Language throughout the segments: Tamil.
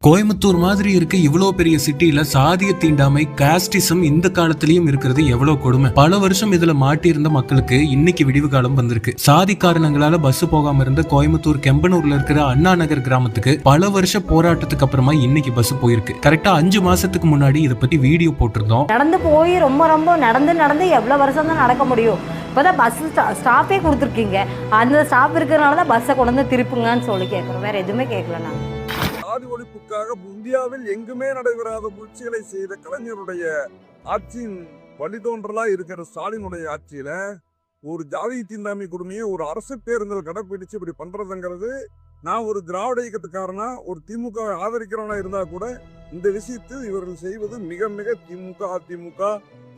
கோயம்புத்தூர் மாதிரி இருக்க இவ்வளவு பெரிய சிட்டில சாதிய தீண்டாமை காஸ்டிசம் இந்த காலத்திலயும் இருக்கிறது எவ்வளவு கொடுமை. பல வருஷம் இதுல மாட்டியிருந்த மக்களுக்கு இன்னைக்கு விடிவு காலம் வந்திருக்கு. சாதி காரணங்களால பஸ் போகாம இருந்த கோயம்புத்தூர் கெம்பனூர்ல இருக்கிற அண்ணா நகர் கிராமத்துக்கு பல வருஷ போராட்டத்துக்கு அப்புறமா இன்னைக்கு பஸ் போயிருக்கு. கரெக்டா 5 மாசத்துக்கு முன்னாடி இதை பத்தி வீடியோ போட்டிருந்தோம். நடந்து போய் ரொம்ப நடந்து எவ்வளவு வருஷம் தான் நடக்க முடியும். இப்போதான் பஸ் ஸ்டாப்பே கொடுத்துருக்கீங்க. அந்த ஸ்டாப் இருக்கிறதுனால தான் பஸ்ஸை கொண்டு வந்து திருப்புங்கன்னு சொல்லி கேட்குறோம். வேற எதுவுமே கேட்கல. நாங்கள் சாதி ஒழிப்புக்காக இந்தியாவில் எங்குமே நடைபெறாத புரட்சிகளை செய்த கலைஞருடைய ஆட்சியின் வழிதோன்றலா இருக்கிற ஸ்டாலினுடைய ஆட்சியில ஒரு ஜாதி தீண்டாமை கொடுமையை ஒரு அரசு பேருந்தில் கடைப்பிடிச்சு இப்படி பண்றதுங்கிறது, நான் ஒரு திராவிட இயக்கத்துக்காரனா ஒரு திமுக ஆதரிக்கிறவனா இருந்தா கூட இந்த விஷயத்தில் இவர்கள் செய்வது மிக மிக திமுக அதிமுக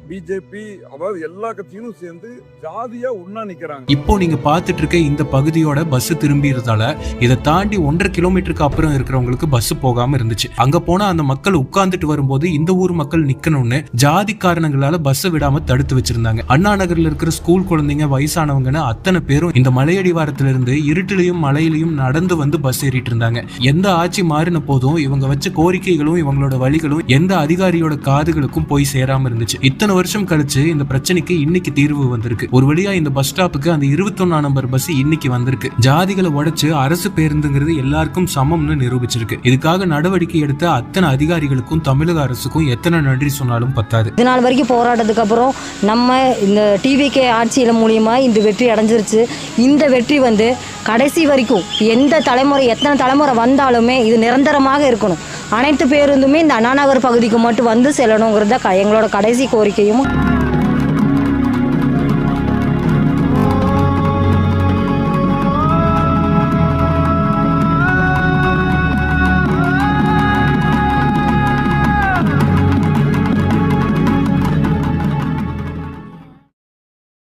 பிஜேபி அதாவது எல்லா கட்சியும் சேர்ந்து ஜாதியா ஒன்னா நிக்கிறாங்க. இப்போ நீங்க பாத்துட்டு இருக்க இந்த பகுதியோட பஸ் திரும்பிறதால இதை தாண்டி 1.5 கிலோமீட்டருக்கு அப்புறம் இருக்கிறவங்களுக்கு பஸ் போகாம இருந்துச்சு. அங்க போனா அந்த மக்கள் உட்கார்ந்துட்டு வரும்போது இந்த ஊர் மக்கள் நிக்கணும்னு ஜாதி காரணங்களால பஸ் விடாம தடுத்து வச்சிருந்தாங்க. அண்ணா நகர்ல இருக்கிற ஸ்கூல் குழந்தைங்க வயசானவங்கன்னு அத்தனை பேரும் இந்த மலையடிவாரத்துல இருந்து இருட்டிலையும் மழையிலையும் நடந்து வந்து பஸ் ஏறிட்டு இருந்தாங்க. எந்த ஆட்சி மாறின போதும் இவங்க வச்ச கோரிக்கைகளும் இவங்களோட வழிகளும் எந்த அதிகாரியோட காதுகளுக்கும் போய் சேராம இருந்துச்சு. இத்தனை வருஷம் கழிச்சு இந்த பிரச்சனைக்கு இன்னைக்கு தீர்வு வந்திருக்கு. ஒரு வழியா இந்த பஸ் ஸ்டாப்புக்கு அந்த 21 நம்பர் பஸ் இன்னைக்கு வந்திருக்கு. ஜாதிகளை உடைச்சு அரசு பேருந்துங்கிறது எல்லாருக்கும் சமம்னு நிரூபிச்சிருக்கு. இதுக்காக நடவடிக்கை எடுத்த அத்தனை அதிகாரிகளுக்கும் தமிழக அரசுக்கும் எத்தனை நன்றி சொன்னாலும் பத்தாது. இது நாள் வரைக்கும் போராட்டத்துக்கு அப்புறம் நம்ம இந்த டிவிகே ஆட்சியில மூலியமா இந்த வெற்றி அடைஞ்சிருச்சு. இந்த வெற்றி வந்து கடைசி வரைக்கும் எந்த தலைமுறை எத்தனை தலைமுறை வந்தாலுமே இது நிரந்தரமாக இருக்கணும். அனைத்து பேருந்துமே இந்த அண்ணா நகர் பகுதிக்கு மட்டும் வந்து செல்லணுங்கிறத எங்களோட கடைசி கோரிக்கையும்